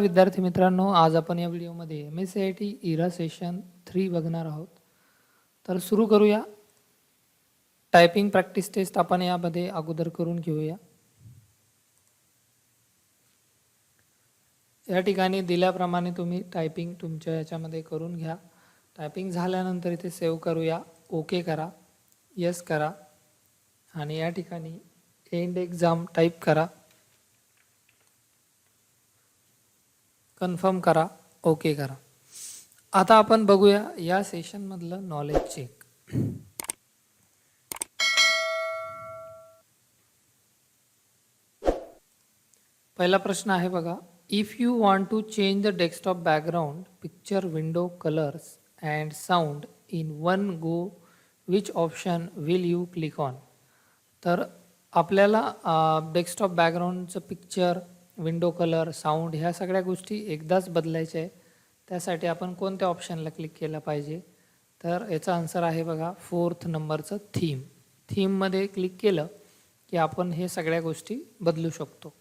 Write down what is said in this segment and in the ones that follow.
विद्यार्थी मित्रांनो, आज आपण या व्हिडिओमध्ये MSCIT इरा सेशन 3 बघणार आहोत. तर सुरू करूया. टायपिंग प्रॅक्टिस टेस्ट आपण यामध्ये अगोदर करून घेऊया. या ठिकाणी दिल्याप्रमाणे तुम्ही टायपिंग तुमच्या याच्यामध्ये करून घ्या. टायपिंग झाल्यानंतर इथे सेव्ह करूया, ओके करा, यस करा आणि या ठिकाणी एंड एक्झाम टाईप करा, कन्फर्म करा, ओके करा. आता आपण बघूया या सेशनमधलं नॉलेज चेक. पहिला प्रश्न आहे बघा. If you want to change the desktop background, picture, window, colours and sound in one go, which option will you click on? तर आपल्याला डेस्कटॉप बॅकग्राऊंडचं पिक्चर, विंडो कलर, साऊंड ह्या सगळ्या गोष्टी एकदाच बदलायच्या आहे. त्यासाठी आपण कोणत्या ऑप्शनला क्लिक केलं पाहिजे? तर याचा आन्सर आहे बघा 4th नंबरचं थीम. थीममध्ये क्लिक केलं की आपण हे सगळ्या गोष्टी बदलू शकतो.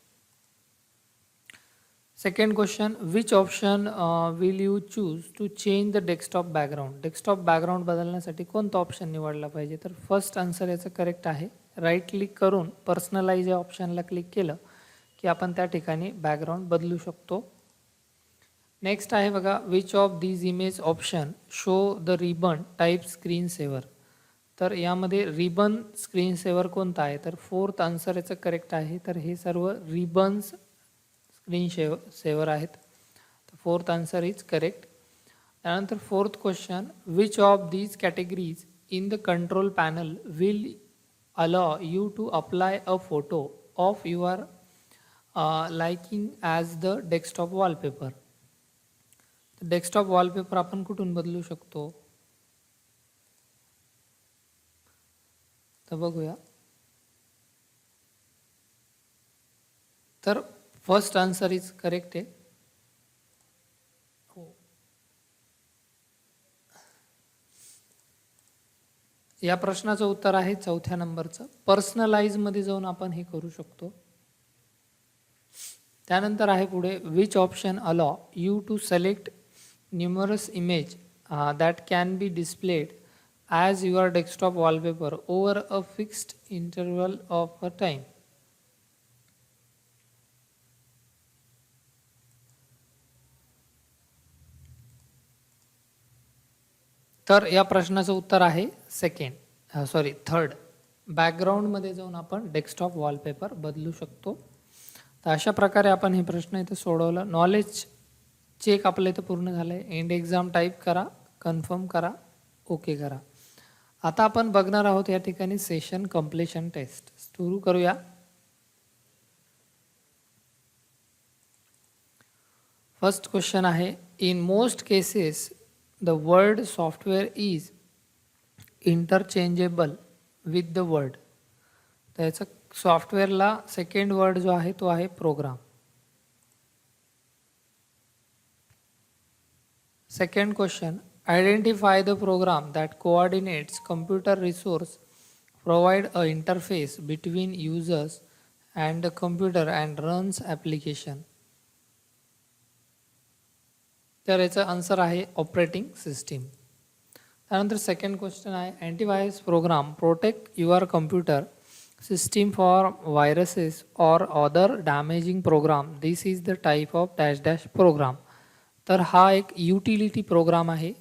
Second question, which option will you choose to change the desktop background? Desktop background बदलण्यासाठी कोणता ऑप्शन निवडला पाहिजे? तर फर्स्ट आन्सर याचं करेक्ट आहे. राईट क्लिक करून पर्सनलाइज या ऑप्शनला क्लिक केलं की आपण त्या ठिकाणी बॅकग्राऊंड बदलू शकतो. नेक्स्ट आहे बघा, which of these image option show the ribbon type screen saver? तर यामध्ये रिबन स्क्रीन सेवर कोणता आहे? तर 4th आन्सर याचं करेक्ट आहे. तर हे सर्व रिबन्स स्क्रीन सेवर आहेत. तर 4th आन्सर इज करेक्ट. त्यानंतर 4th question, which of these categories in the control panel will allow you to apply a photo of your liking as the desktop wallpaper? Desktop wallpaper आपण कुठून बदलू शकतो? तर बघूया. तर फर्स्ट आन्सर इज करेक्ट आहे. हो, या प्रश्नाचं उत्तर आहे 4थ्या नंबरचं. पर्सनलाइजमध्ये जाऊन आपण हे करू शकतो. त्यानंतर आहे पुढे, which option allow you to select numerous image that can be displayed as your desktop wallpaper over a fixed interval of a time? तर या प्रश्नाचं उत्तर आहे थर्ड. बॅकग्राऊंडमध्ये जाऊन आपण डेस्कटॉप वॉलपेपर बदलू शकतो. तर अशा प्रकारे आपण हे प्रश्न इथे सोडवलं. नॉलेज चेक आपलं इथं पूर्ण झालं आहे. एंड एक्झाम टाईप करा, कन्फर्म करा, ओके करा. आता आपण बघणार आहोत या ठिकाणी सेशन कम्प्लिशन टेस्ट. सुरू करूया. फर्स्ट क्वेश्चन आहे, in most cases the word software is interchangeable with the word. तर याचं सॉफ्टवेअरला सेकंड वर्ड जो आहे तो आहे program. Second question, identify the program that coordinates computer resource provide a interface between users and the computer and runs application. तर याचा answer आहे ऑपरेटिंग सिस्टीम. त्यानंतर सेकंड क्वेश्चन आहे, antivirus program protect your computer system for viruses or other damaging programme. This is the type of dash dash program. तर हा एक utility program आहे.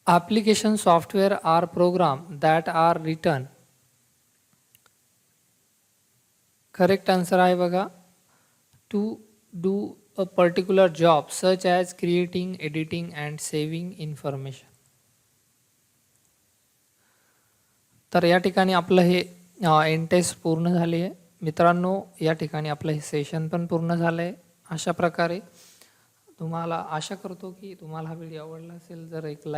Application software are program that are written. Correct answer आहे बघा, to do a particular job such as creating, editing and saving information. तर या ठिकाणी आपलं हे एंड टेस्ट पूर्ण झाली आहे. मित्रांनो, या ठिकाणी आपलं हे सेशन पण पूर्ण झालं आहे. अशा प्रकारे तुम्हाला आशा करतो की तुम्हाला हा व्हिडिओ आवडला असेल. जर एक लाईक